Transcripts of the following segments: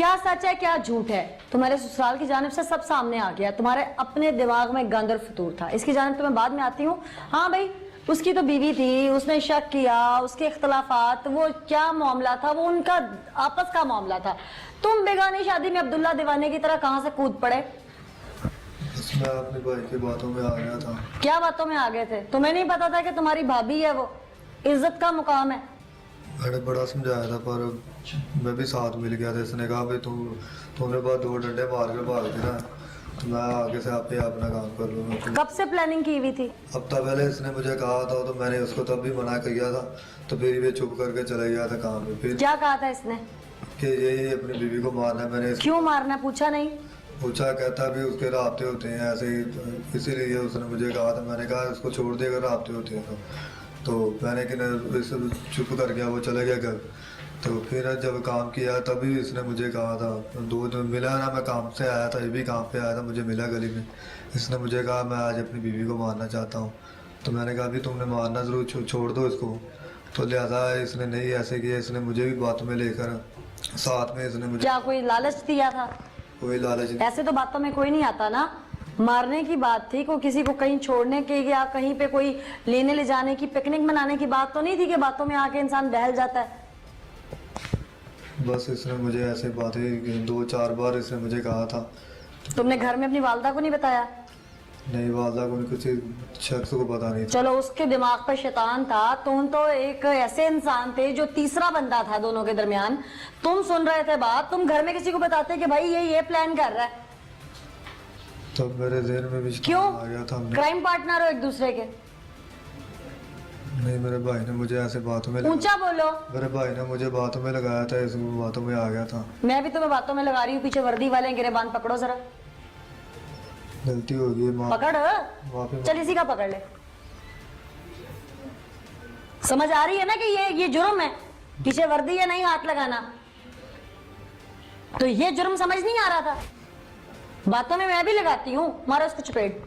क्या सच है क्या झूठ है, तुम्हारे ससुराल की जानिब से सब सामने आ गया। तुम्हारे अपने दिमाग में गंद और फतूर था, इसकी जानिब तो मैं बाद में आती हूँ। हाँ भाई, उसकी तो बीवी थी, उसने शक किया, उसके इख्तलाफात, वो क्या मामला था, वो उनका आपस का मामला था। तुम बेगानी शादी में अब्दुल्ला दीवाने की तरह कहाँ से कूद पड़े? मैं अपने भाई की बातों में आ गया था। क्या बातों में आ गए थे? तुम्हें नहीं पता था कि तुम्हारी भाभी है, वो इज्जत का मुकाम है। मैंने बड़ा समझाया था पर मैं भी साथ मिल गया था। इसने कहा भाई तुमने बाद 2 डंडे मार के भाग के ना, तो मैं आगे से आप ही अपना काम कर लूँगा। कब से प्लानिंग की हुई थी? हफ्ता पहले इसने मुझे कहा था, तो मैंने उसको तब भी मना किया था, तो फिर भी चुप करके चला गया था काम पे। फिर क्या कहा था इसने? कि यही अपनी बीवी को मारना है। मैंने क्यों मारना, पूछा नहीं? पूछा, कहता भी उसके राब्ते होते हैं ऐसे ही, तो इसीलिए उसने मुझे कहा था। मैंने कहा उसको छोड़ दे अगर राब्ते होते हैं तो मैंने कि चुप कर गया, वो चले गया घर। तो फिर जब काम किया तभी इसने मुझे कहा था, 2 दिन मिला ना, मैं काम से आया था, ये भी काम पे आया था, मुझे मिला गली में। इसने मुझे कहा मैं आज अपनी बीवी को मारना चाहता हूँ। तो मैंने कहा अभी तुमने मारना ज़रूर छोड़ दो इसको। तो लिहाजा इसने नहीं ऐसे किया, इसने मुझे भी बातों में लेकर साथ में इसने मुझे। क्या कोई लालच दिया था? कोई लालच नहीं। ऐसे तो बातों में कोई नहीं आता ना। मारने की बात थी, कोई किसी को कहीं छोड़ने की या कहीं पे कोई लेने ले जाने की, पिकनिक मनाने की बात तो नहीं थी कि बातों में आके इंसान बहल जाता है। बस इसने मुझे ऐसे बातें 2-4 बार इसने मुझे कहा था। तुमने घर में अपनी वालदा को नहीं बताया? नहीं, वालदा को किसी शख्स को पता नहीं था। चलो, उसके दिमाग पर शैतान था। तुम तो एक ऐसे इंसान थे जो तीसरा बंदा था दोनों के दरमियान। तुम सुन रहे थे बात, तुम घर में किसी को बताते कि भाई ये प्लान कर रहा है। तब मेरे ज़हन में भी क्यों? आ गया था। क्राइम पार्टनर हो एक दूसरे के। नहीं, मेरे भाई ने मुझे ऐसे बातों में ऊंचा बोलो। मेरे भाई ने मुझे बातों में लगाया था, इस बातों में आ गया था। मैं भी तुम्हें बातों में लगा रही हूँ। पीछे वर्दी वाले गिरेबान पकड़ो जरा। गलती हो गई, पकड़, माफी। चल इसी का पकड़ ले। समझ आ रही है ना कि ये जुर्म है? पीछे वर्दी है, नहीं हाथ लगाना। तो ये जुर्म समझ नहीं आ रहा था? बातों में मैं भी लगाती हूँ। मारो इसको चपेट,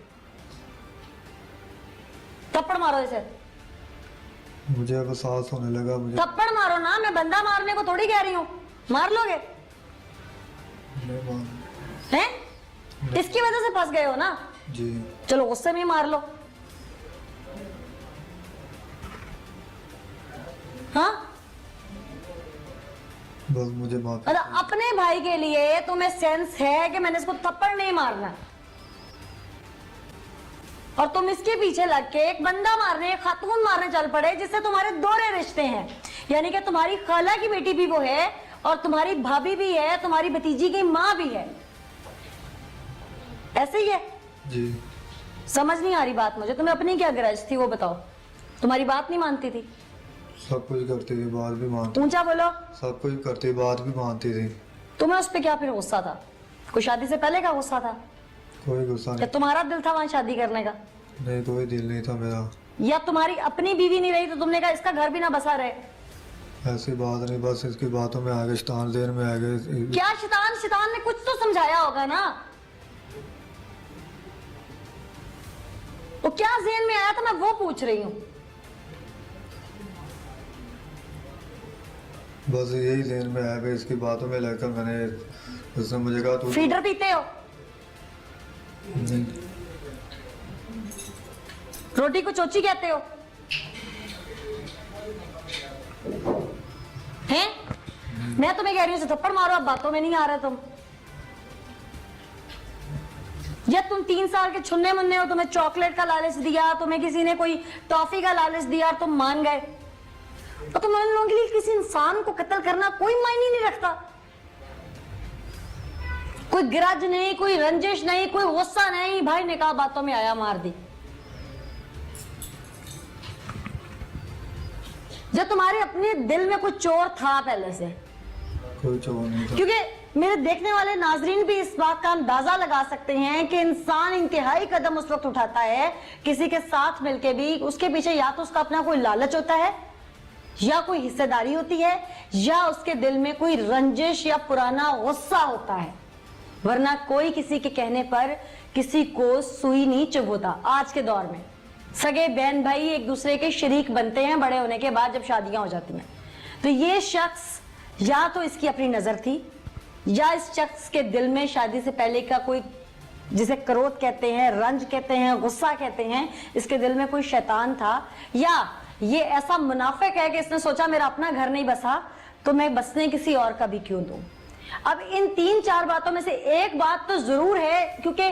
थप्पड़ मारो इसे। मुझे अब एहसास होने लगा। मुझे थप्पड़ मारो ना, मैं बंदा मारने को थोड़ी कह रही हूँ। मार लोगे? नहीं मान। हैं? इसकी वजह से फंस गए हो ना? जी। चलो गुस्से में मार लो। हाँ, बस मुझे माफी। मतलब अपने भाई के लिए तुम्हें सेंस है कि मैंने इसको थप्पड़ नहीं मारना, और तुम इसके पीछे लग के एक बंदा मारने, एक खातून मारने चल पड़े जिससे तुम्हारे दोहरे रिश्ते हैं। यानी कि तुम्हारी खाला की बेटी भी वो है और तुम्हारी भाभी भी है, तुम्हारी भतीजी की माँ भी है। ऐसे ही है जी। समझ नहीं आ रही बात मुझे। तुम्हें अपनी क्या गरज थी वो बताओ? तुम्हारी बात नहीं मानती थी? सब कुछ करती थी, बात भी मानती। ऊंचा बोलो। सब कुछ करती, बात भी मानती थी। तुम्हें उस पर क्या फिर गुस्सा था? कोई शादी से पहले का गुस्सा था? कोई गुस्सा या नहीं। तुम्हारा दिल था वहां शादी करने का? नहीं, कोई दिल नहीं था मेरा। या तुम्हारी अपनी बीवी नहीं रही तो तुमने कहा इसका घर भी ना बसा रहे? ऐसी बात नहीं, बस इसकी बातों में आ गए, शैतान ज़हन में आ गए। क्या शैतान ने कुछ तो समझाया होगा ना? वो क्या ज़हन में आया था, मैं वो पूछ रही हूँ। बस यही ज़हन में आया कि इसकी बातों में लगकर मैंने, उसने मुझे कहा तू फीडर पीते हो? नहीं। रोटी को चोची कहते हो? हैं? मैं तुम्हें कह रही हूँ थप्पड़ मारो, अब बातों में नहीं आ रहा तुम। या तुम 3 साल के छुन्ने मुन्ने हो, तुम्हें चॉकलेट का लालच दिया, तुम्हें किसी ने कोई टॉफी का लालच दिया और तुम मान गए। तो तुम उन लोगों के लिए किसी इंसान को कत्ल करना कोई मायने नहीं रखता। कोई गिरज नहीं, कोई रंजिश नहीं, कोई गुस्सा नहीं। भाई ने कहा बातों में आया, मार दी। जो तुम्हारे अपने दिल में कोई चोर था पहले से? कोई चोर नहीं था। क्योंकि मेरे देखने वाले नाजरीन भी इस बात का अंदाजा लगा सकते हैं कि इंसान इंतहाई कदम उस वक्त उठाता है किसी के साथ मिलके भी, उसके पीछे या तो उसका अपना कोई लालच होता है, या कोई हिस्सेदारी होती है, या उसके दिल में कोई रंजिश या पुराना गुस्सा होता है। वरना कोई किसी के कहने पर किसी को सुई नहीं चुभोता। आज के दौर में सगे बहन भाई एक दूसरे के शरीक बनते हैं बड़े होने के बाद, जब शादियां हो जाती हैं। तो ये शख्स या तो इसकी अपनी नजर थी, या इस शख्स के दिल में शादी से पहले का कोई, जिसे क्रोध कहते हैं, रंज कहते हैं, गुस्सा कहते हैं, इसके दिल में कोई शैतान था, या ये ऐसा मुनाफिक है कि इसने सोचा मेरा अपना घर नहीं बसा तो मैं बसने किसी और का भी क्यों दूं। अब इन 3-4 बातों में से एक बात तो जरूर है, क्योंकि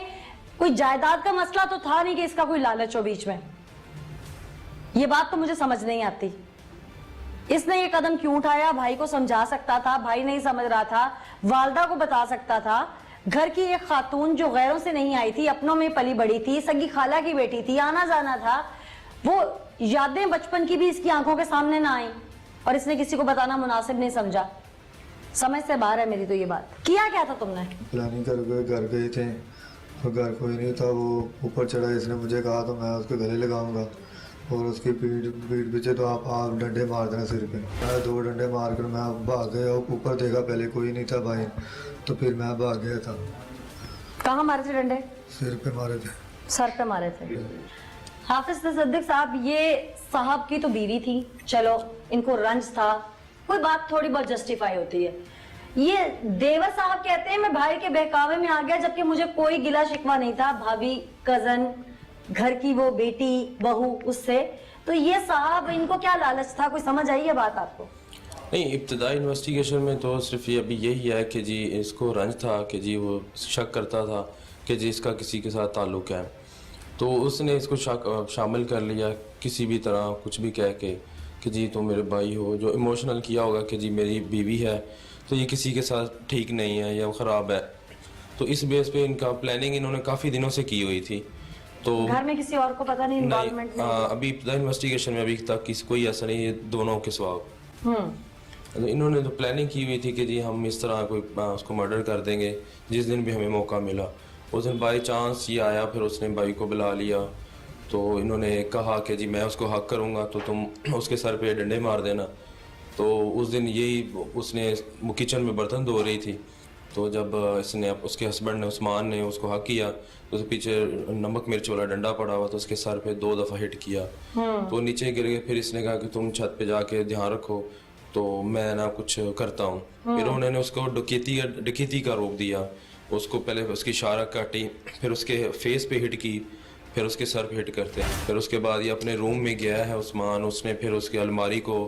कोई जायदाद का मसला तो था नहीं कि इसका कोई लालच हो बीच में। ये बात तो मुझे समझ नहीं आती। इसने ये कदम क्यों उठाया? भाई को समझा सकता था, भाई नहीं समझ रहा था, वालदा को बता सकता था। घर की एक खातून जो गैरों से नहीं आई थी, अपनों में पली बड़ी थी, सगी खाला की बेटी थी, आना जाना था, वो यादें बचपन की भी इसकी आंखों के सामने ना आई और इसने किसी को बताना मुनासिब नहीं समझा। समझ से बाहर है मेरी तो ये बात। किया क्या था तुमने? प्लानिंग कर घर गए थे तो घर कोई नहीं था, वो ऊपर चढ़ा, इसने मुझे कहा तो मैं उसके गले लगाऊंगा और उसकी पीठ पीछे तो आप डंडे मार देना सिर पे। मैं 2 डंडे मार कर मैं भाग गया, ऊपर देखा पहले कोई नहीं था भाई, तो फिर मैं भाग गया था। कहाँ मारे थे डंडे? सिर पे मारे थे। सर पे मारे थे। हाफिज तसद्दुक साहब, ये साहब की तो बीवी थी, चलो इनको रंज था, कोई बात थोड़ी बहुत जस्टिफाई होती है। ये देवर साहब कहते हैं मैं भाई के बहकावे में आ गया, जबकि मुझे कोई गिला शिकवा नहीं था, भाभी, कजन, घर की वो बेटी बहू, उससे। तो ये साहब, इनको क्या लालच था? कोई समझ आई है बात आपको? नहीं, इब्तदाई इन्वेस्टिगेशन में तो सिर्फ ये अभी यही है कि जी इसको रंज था कि जी वो शक करता था कि जी इसका किसी के साथ ताल्लुक़ है, तो उसने इसको शामिल कर लिया किसी भी तरह, कुछ भी कह के कि जी तुम मेरे भाई हो, जो इमोशनल किया होगा कि जी मेरी बीवी है तो ये किसी के साथ ठीक नहीं है या ख़राब है। तो इस बेस पे इनका प्लानिंग इन्होंने काफ़ी दिनों से की हुई थी। तो घर में किसी और को पता नहीं, इन्वॉल्वमेंट नहीं? अभी इब्तदाई इन्वेस्टिगेशन में अभी तक कोई ऐसा नहीं, ये दोनों के सवाब। तो इन्होंने तो प्लानिंग की हुई थी कि जी हम इस तरह कोई उसको मर्डर कर देंगे जिस दिन भी हमें मौका मिला। उस दिन बाई चांस ये आया, फिर उसने भाई को बुला लिया, तो इन्होंने कहा कि जी मैं उसको हक करूँगा तो तुम उसके सर पे डंडे मार देना। तो उस दिन यही उसने किचन में बर्तन धो रही थी, तो जब इसने उसके हस्बैंड ने उस्मान ने उसको हक किया तो उसके पीछे नमक मिर्च वाला डंडा पड़ा हुआ, तो उसके सर पे 2 दफ़ा हिट किया, तो नीचे गिर गए। फिर इसने कहा कि तुम छत पे जाके ध्यान रखो, तो मैं ना कुछ करता हूँ। फिर उन्होंने उसको डकैती का रोक दिया, उसको पहले उसकी शारक काटी, फिर उसके फेस पे हिट की, फिर उसके सर पे हिट करते। फिर उसके बाद ये अपने रूम में गया है उस्मान, उसने फिर उसकी अलमारी को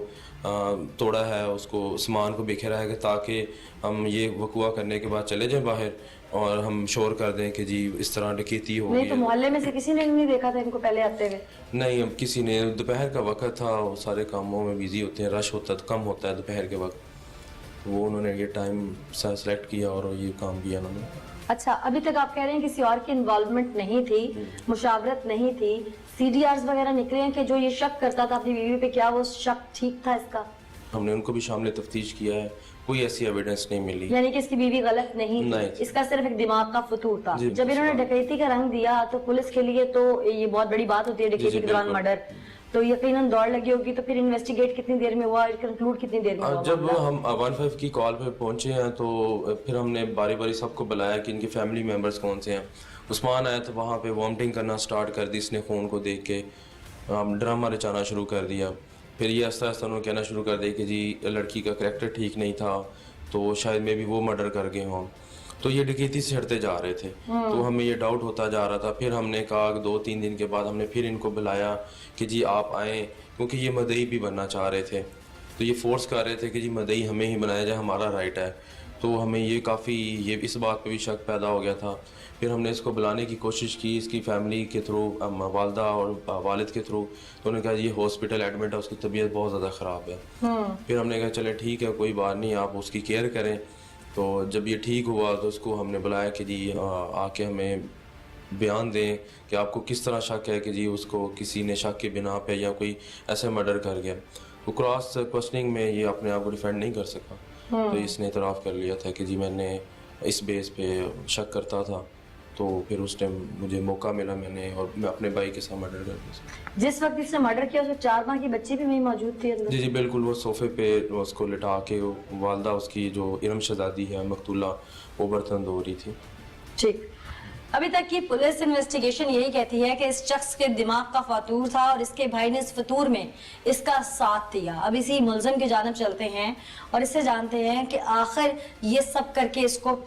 तोड़ा है, उसको सामान को बिखेरा है ताकि हम ये वकुआ करने के बाद चले जाएं बाहर और हम शोर कर दें कि जी इस तरह डकैती हो गई। नहीं तो मोहल्ले में से किसी ने नहीं देखा था इनको पहले आते हुए? नहीं, अब किसी ने, दोपहर का वक्त था, वो सारे कामों में बिजी होते हैं, रश होता है तो कम होता है दोपहर के वक्त, वो उन्होंने ये टाइम सेलेक्ट किया और ये काम किया उन्होंने। अच्छा, अभी तक आप कह रहे हैं किसी और की इन्वॉल्वमेंट नहीं थी, मुशावरत नहीं थी, CDRs वगैरह निकले हैं कि जो ये शक करता था अपनी बीवी पे, क्या वो शक ठीक था इसका? हमने उनको भी शामिल तफ्तीश किया है, कोई ऐसी एविडेंस नहीं मिली। यानी कि इसकी बीवी गलत नहीं थी, इसका सिर्फ एक दिमाग का फतूर था। जब इन्होंने डकैती का रंग दिया तो पुलिस के लिए तो ये बहुत बड़ी बात होती है, डकैती के दौरान मर्डर, तो यकीनन दौड़ लगी होगी। तो फिर इन्वेस्टिगेट कितनी देर में हुआ, कंक्लूड कितनी देर में हुआ? जब हम 15 की कॉल पे पहुंचे हैं तो फिर हमने बारी बारी सबको बुलाया कि इनके फैमिली मेंबर्स कौन से हैं। उस्मान आया तो वहाँ पे वॉमिटिंग करना स्टार्ट कर दी इसने, खून को देख के ड्रामा रचाना शुरू कर दिया। फिर ये आस्ता आस्ता उन्होंने कहना शुरू कर दिया कि जी लड़की का करैक्टर ठीक नहीं था, तो शायद मे भी वो मर्डर कर गए हों। तो ये डकैती से हटते जा रहे थे, तो हमें ये डाउट होता जा रहा था। फिर हमने कहा 2-3 दिन के बाद हमने फिर इनको बुलाया कि जी आप आएँ, क्योंकि ये मदई भी बनना चाह रहे थे, तो ये फोर्स कर रहे थे कि जी मदई हमें ही बनाया जाए, हमारा राइट है। तो हमें ये काफ़ी इस बात पे भी शक पैदा हो गया था। फिर हमने इसको बुलाने की कोशिश की इसकी फैमिली के थ्रू, वालदा और वालिद के थ्रू, तो उन्होंने कहा ये हॉस्पिटल एडमिट है, उसकी तबीयत बहुत ज़्यादा ख़राब है। फिर हमने कहा चले ठीक है, कोई बात नहीं, आप उसकी केयर करें। तो जब ये ठीक हुआ तो उसको हमने बुलाया कि जी आके हमें बयान दें कि आपको किस तरह शक है कि जी उसको किसी ने शक के बिना पे या कोई ऐसे मर्डर कर गया। तो क्रॉस क्वेश्चनिंग में ये अपने आप को डिफेंड नहीं कर सका, तो इसने इतराफ़ कर लिया था कि जी मैंने इस बेस पे शक करता था, तो फिर उस टाइम मुझे मौका मिला, मैंने और मैं अपने भाई के साथ मर्डर कर दिया। जिस वक्त इसने मर्डर किया उसमें 4 माह की बच्ची भी वहीं मौजूद थी? जी जी बिल्कुल, वो सोफे पे उसको लिटा के वालदा उसकी जो इरम शहजादी है मकतूला, वो बर्तन धो रही थी। ठीक, अभी तक की पुलिस इन्वेस्टिगेशन यही कहती है कि इस शख्स के दिमाग का फतूर था और इसके भाई ने इस फतूर में इसका साथ दिया। अब इसी मुलजिम की जानिब चलते हैं और इससे जानते हैं कि आखिर ये सब करके इसको